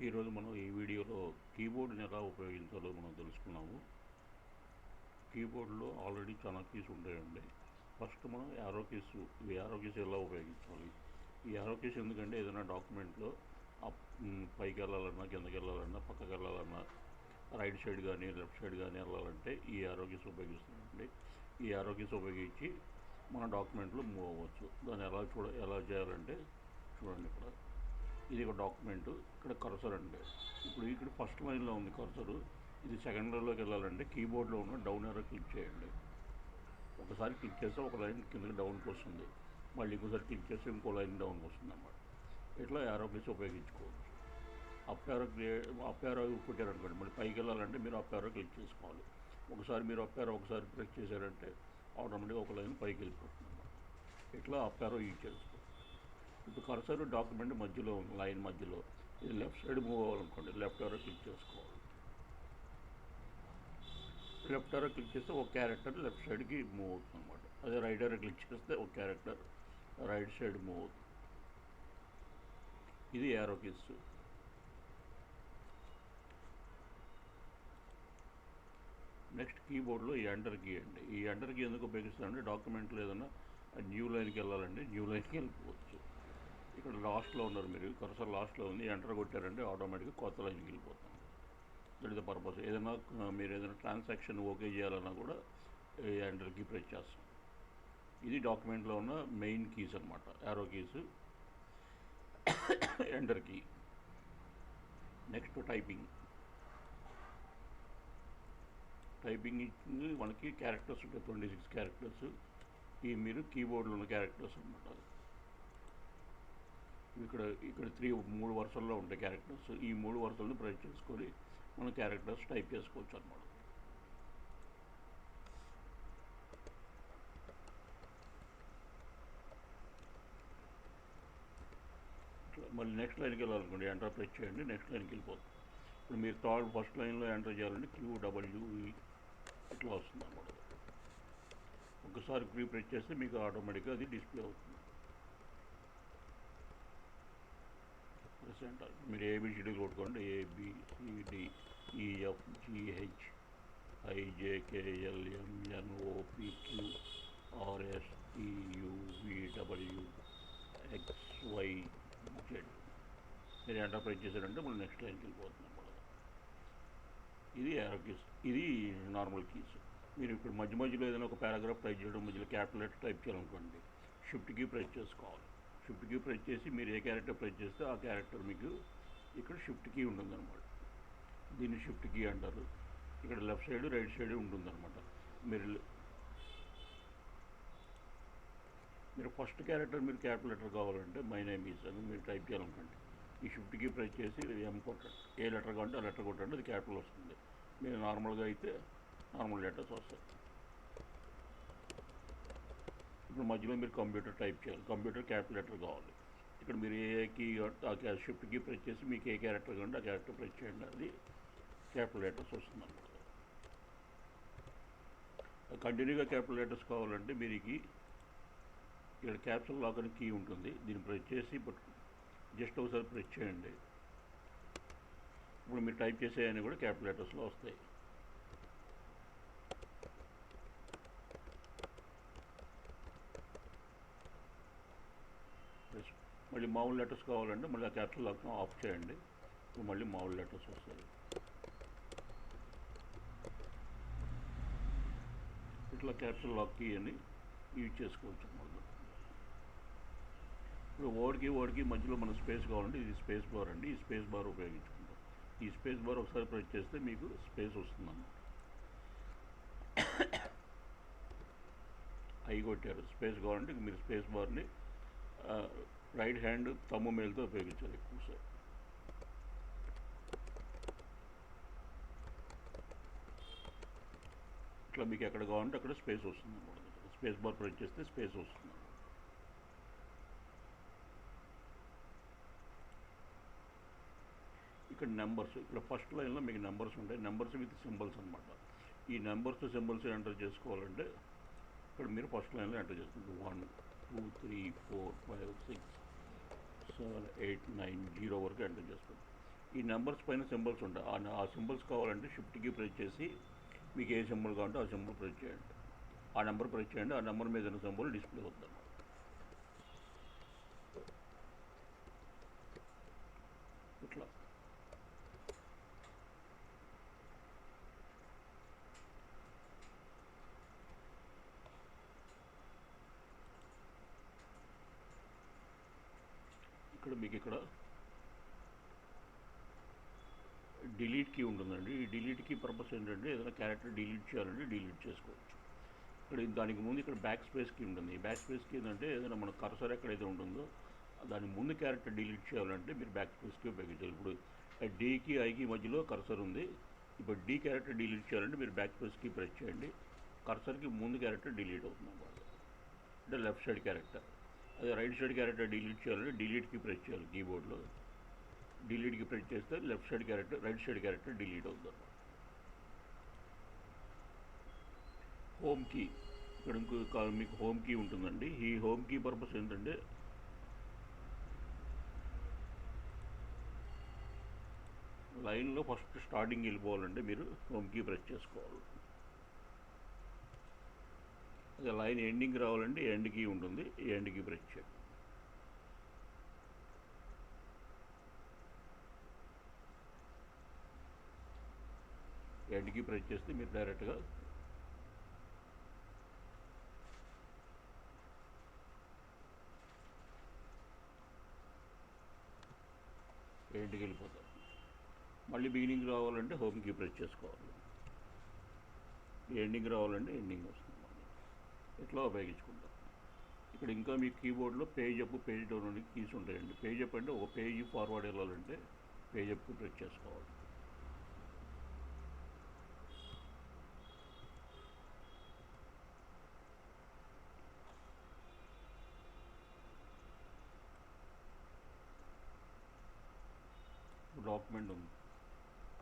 ఈరోజు మనం ఈ వీడియోలో కీబోర్డ్ని ఎలా ఉపయోగించాలో మనం తెలుసుకున్నాము. కీబోర్డ్లో ఆల్రెడీ చాలా కీస్ ఉంటాయండి. ఫస్ట్ మనం యారో కీస్, ఈ యారో కీస్ ఎలా ఉపయోగించాలి. ఈ యారో కీస్ ఎందుకంటే ఏదైనా డాక్యుమెంట్లో పైకి వెళ్ళాలన్నా, కిందకి వెళ్ళాలన్నా, పక్కకి వెళ్ళాలన్నా, రైట్ సైడ్ కానీ లెఫ్ట్ సైడ్ కానీ వెళ్ళాలంటే ఈ యారో కీస్ ఉపయోగిస్తామండి. ఈ యారో కీస్ ఉపయోగించి మన డాక్యుమెంట్లో మూవ్ అవ్వచ్చు. దాన్ని ఎలా చేయాలంటే చూడండి. ఇది ఒక డాక్యుమెంట్. ఇక్కడ కర్సర్ అంటే ఇక్కడ ఫస్ట్ లైన్లో ఉంది కర్సరు. ఇది సెకండ్ లైన్లోకి వెళ్ళాలంటే కీబోర్డ్లో ఉన్న డౌన్ యారో క్లిక్ చేయండి. ఒకసారి క్లిక్ చేస్తే ఒక లైన్ కిందకి డౌన్కి వస్తుంది, మళ్ళీ ఇంకోసారి క్లిక్ చేస్తే ఇంకో లైన్ డౌన్కి వస్తుంది అన్నమాట. ఇట్లా యారో కీస్ ఉపయోగించుకోవచ్చు. అప్ యారో కొట్టారనుకోండి, మళ్ళీ పైకి వెళ్ళాలంటే మీరు అప్ యారో క్లిక్ చేసుకోవాలి. ఒకసారి మీరు అప్ యారో ఒకసారి ప్రెస్ చేశారంటే ఆటోమేటిక్గా ఒక లైన్ పైకి వెళ్ళిపోతుంది అన్నమాట. ఇట్లా అప్ యారో యూజ్ చేసుకోవాలి. ఇప్పుడు కర్సర్ డాక్యుమెంట్ మధ్యలో ఉంది, లైన్ మధ్యలో. ఇది లెఫ్ట్ సైడ్ మూవ్ అవ్వాలనుకోండి, లెఫ్ట్ యారో క్లిక్ చేసుకోవాలి. లెఫ్ట్ యారో క్లిక్ చేస్తే ఒక క్యారెక్టర్ లెఫ్ట్ సైడ్కి మూవ్ అవుతుంది అనమాట. అదే రైట్ యారో క్లిక్ చేస్తే ఒక క్యారెక్టర్ రైట్ సైడ్ మూవ్ అవుతుంది. ఇది యారో కీస్. నెక్స్ట్ కీబోర్డ్లో ఈ ఎంటర్ కీ అండి. ఈ ఎంటర్ కీ ఎందుకు ఉపయోగిస్తారంటే డాక్యుమెంట్లో ఏదైనా న్యూ లైన్కి వెళ్ళాలంటే న్యూ లైన్కి వెళ్ళిపోవచ్చు. ఇక్కడ లాస్ట్లో ఉన్నారు, మీరు కర్సర్ లాస్ట్లో ఉంది, ఎంటర్ కొట్టారంటే ఆటోమేటిక్గా కొత్త లైన్కి వెళ్ళిపోతుంది. That is the purpose. మీరు ఏదైనా ట్రాన్సాక్షన్ ఓకే చేయాలన్నా కూడా ఎంటర్ కీ ప్రెస్ చేస్తాం. ఇది డాక్యుమెంట్లో ఉన్న మెయిన్ కీస్ అనమాట, arrow keys, enter key. Next typing ఇచ్చింది మనకి క్యారెక్టర్స్ ఉంటాయి, 26 క్యారెక్టర్స్. ఈ మీరు కీబోర్డ్లో ఉన్న క్యారెక్టర్స్ అనమాట. ఇక్కడ 3 వరుసల్లో ఉంటాయి క్యారెక్టర్స్. ఈ 3 వరుసలను ప్రెస్ చేసుకొని మనం క్యారెక్టర్స్ టైప్ చేసుకోవచ్చు అనమాట. మళ్ళీ నెక్స్ట్ లైన్కి వెళ్ళాలనుకోండి, ఎంటర్ ప్రెస్ చేయండి, నెక్స్ట్ లైన్కి వెళ్ళిపోతుంది. ఇప్పుడు మీరు ఫస్ట్ లైన్లో ఎంటర్ చేయాలంటే QWE ఇట్లా వస్తుంది అనమాట. ఒకసారి ప్రెస్ చేస్తే మీకు ఆటోమేటిక్గా అది డిస్ప్లే అవుతుంది. ఎంటర్. మీరు ABCD కొట్టుకోండి, ABCDEFGHIJKLMNOPQRSTUVWXYZ. మీరు ఎంటర్ ప్రెస్ చేశారంటే మళ్ళీ నెక్స్ట్ లైన్కి వెళ్ళిపోతుంది అనమాట. ఇది యారో కీస్, ఇది నార్మల్ కీస్. మీరు ఇప్పుడు మధ్యలో ఏదైనా ఒక పారాగ్రాఫ్ టైప్ చేయడం, మధ్యలో క్యాపిటల్ లెటర్ టైప్ చేయాలనుకోండి, షిఫ్ట్ కీ ప్రెస్ చేసుకోవాలి. షిఫ్ట్ కీ ప్రెస్ చేసి మీరు ఏ క్యారెక్టర్ ప్రెస్ చేస్తే ఆ క్యారెక్టర్ మీకు ఇక్కడ షిఫ్ట్ కీ ఉంటుందన్నమాట. దీన్ని షిఫ్ట్ కీ అంటారు. ఇక్కడ లెఫ్ట్ సైడ్ రైట్ సైడ్ ఉంటుందన్నమాట. మీరు ఫస్ట్ క్యారెక్టర్ మీరు క్యాపిటల్ లెటర్ కావాలంటే మై నేమ్ ఈజ్ అని మీరు టైప్ చేయాలనుకోండి, ఈ షిఫ్ట్ కీ ప్రెస్ చేసి ఎం కొట్టండి. ఏ లెటర్ కావాలంటే ఆ లెటర్ కొట్టండి, అది క్యాపిటల్ వస్తుంది. మీరు నార్మల్గా అయితే నార్మల్ లెటర్స్ వస్తాయి. ఇప్పుడు మధ్యలో మీరు కంప్యూటర్ టైప్ చేయాలి, కంప్యూటర్ క్యాపిటల్ లెటర్ కావాలి. ఇక్కడ మీరు ఏ కీ ఆ షిఫ్ట్ కీ ప్రెస్ చేసి మీకు ఏ క్యారెక్టర్ కావాలంటే ఆ క్యారెక్టర్ ప్రెస్ చేయండి, అది క్యాపిటల్ లెటర్స్ వస్తుంది అనమాట. కంటిన్యూగా క్యాపిటల్ లెటర్స్ కావాలంటే మీరు ఇక్కడ క్యాప్సూల్ లాక్ అని కీ ఉంటుంది, దీన్ని ప్రెస్ చేసి జస్ట్ ఒకసారి ప్రెస్ చేయండి. ఇప్పుడు మీరు టైప్ చేసేవన్నీ కూడా క్యాపిటల్ లెటర్స్లో వస్తాయి. మళ్ళీ మామూలు లెటర్స్ కావాలంటే మళ్ళీ ఆ క్యాప్సూల్ లాక్ ఆఫ్ చేయండి, ఇప్పుడు మళ్ళీ మామూలు లెటర్స్ వస్తాయి. ఇట్లా క్యాప్సూల్ లాక్ కీ అని యూజ్ చేసుకోవచ్చు అన్నమాట. ఇప్పుడు వర్డ్కి మధ్యలో మన స్పేస్ కావాలంటే ఇది స్పేస్ బార్ అండి. ఈ స్పేస్ బార్ ఉపయోగించుకుంటాం. ఈ స్పేస్ బార్ ఒకసారి ప్రెస్ చేస్తే మీకు స్పేస్ వస్తుందన్నమాట. అవి కొట్టారు. స్పేస్ కావాలంటే మీరు స్పేస్ బార్ని రైట్ హ్యాండ్ తమ్ము మేలుతో ఉపయోగించాలి ఎక్కువసారి. ఇట్లా మీకు ఎక్కడ కావాలంటే అక్కడ స్పేస్ వస్తుంది అన్నమాట. స్పేస్ బార్ ప్రెస్ చేస్తే స్పేస్ వస్తుంది. ఇక్కడ నెంబర్స్, ఇక్కడ ఫస్ట్ లైన్లో మీకు నెంబర్స్ ఉంటాయి, నెంబర్స్ విత్ సింబల్స్ అనమాట. ఈ నెంబర్స్ సింబల్స్ ఎంటర్ చేసుకోవాలంటే ఇక్కడ మీరు ఫస్ట్ లైన్లో ఎంటర్ చేసుకుంటారు. 1 2 3 4 5 6 7 8 9 0 వరకు ఎంటర్ చేసుకోండి. ఈ నెంబర్స్ పైన సింబల్స్ ఉంటాయి. ఆ సింబల్స్ కావాలంటే షిఫ్ట్కి ప్రెస్ చేసి మీకు ఏ సింబల్ కావాలంటే ఆ సింబల్ ప్రెస్ చేయండి. ఆ నెంబర్ ప్రెస్ చేయండి. ఆ నెంబర్ మీద ఉన్న సింబల్ డిస్ప్లే అవుతుంది. ఇట్లా మీకు ఇక్కడ డిలీట్ కీ ఉంటుందండి. ఈ డిలీట్ కీ పర్పస్ ఏంటంటే ఏదైనా క్యారెక్టర్ డిలీట్ చేయాలంటే డిలీట్ చేసుకోవచ్చు. ఇక్కడ దానికి ముందు ఇక్కడ బ్యాక్ స్పేస్ కీ ఉంటుంది. ఈ బ్యాక్ స్పేస్ కీ ఏంటంటే ఏదైనా మన కర్సర్ ఎక్కడైతే ఉంటుందో దాని ముందు క్యారెక్టర్ డిలీట్ చేయాలంటే మీరు బ్యాక్ స్పేస్ కీ ఉపయోగించాలి. ఇప్పుడు డీకి ఐకి మధ్యలో కర్సర్ ఉంది. ఇప్పుడు డీ క్యారెక్టర్ డిలీట్ చేయాలంటే మీరు బ్యాక్ స్పేస్ కీ ప్రెస్ చేయండి. కర్సర్కి ముందు క్యారెక్టర్ డిలీట్ అవుతుంది అన్నమాట. అంటే లెఫ్ట్ సైడ్ క్యారెక్టర్. అదే రైట్ సైడ్ క్యారెక్టర్ డిలీట్ చేయాలంటే డిలీట్కి ప్రెస్ చేయాలి. కీబోర్డ్లో డిలీట్కి ప్రెస్ చేస్తే left side character right side character delete అవుతుంది అన్నమాట. హోమ్ కీ ఇక్కడ ఇంకో మీకు హోమ్ కీ ఉంటుందండి. ఈ హోమ్ కీ పర్పస్ ఏంటంటే లైన్లో ఫస్ట్ స్టార్టింగ్ వెళ్ళిపోవాలంటే మీరు హోమ్ కీ ప్రెస్ చేసుకోవాలి. అదే లైన్ ఎండింగ్ రావాలంటే ఎండ్ కీ ఉంటుంది. ఈ ఎండ్ కీ ప్రెస్ చేయండి. ఎండ్ కీ ప్రెస్ చేస్తే మీరు డైరెక్ట్గా ఎండ్కి వెళ్ళిపోతారు. మళ్ళీ బిగినింగ్ రావాలంటే హోమ్ కీ ప్రెస్ చేసుకోవాలి. ఎండింగ్ రావాలంటే ఎండింగ్ వస్తుంది. ఇట్లా ఉపయోగించుకుంటాం. ఇక్కడ ఇంకా మీ కీబోర్డ్లో పేజ్ అప్ పేజ్ డౌన్ అనే కీస్ ఉంటాయండి. పేజ్ అప్ అంటే ఒక పేజీ ఫార్వర్డ్ వెళ్ళాలంటే పేజ్ అప్కి ప్రెస్ చేసుకోవాలి. డాక్యుమెంట్ ఉంది.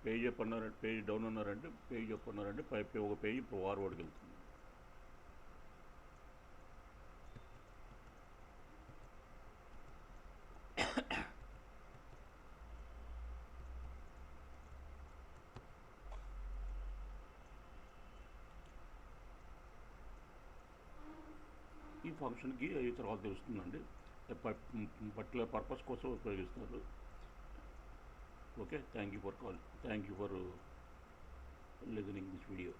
పేజ్ అప్ అన్నారంటే పేజ్ డౌన్ అన్నారంటే పేజ్ అప్ అన్నారంటే ఒక పేజీ ఫార్వర్డ్కి వెళ్తుంది. ఈ ఫంక్షన్కి ఈ తర్వాత తెలుస్తుందండి. పర్టికులర్ పర్పస్ కోసం ఉపయోగిస్తున్నారు. Okay, thank you for listening this video.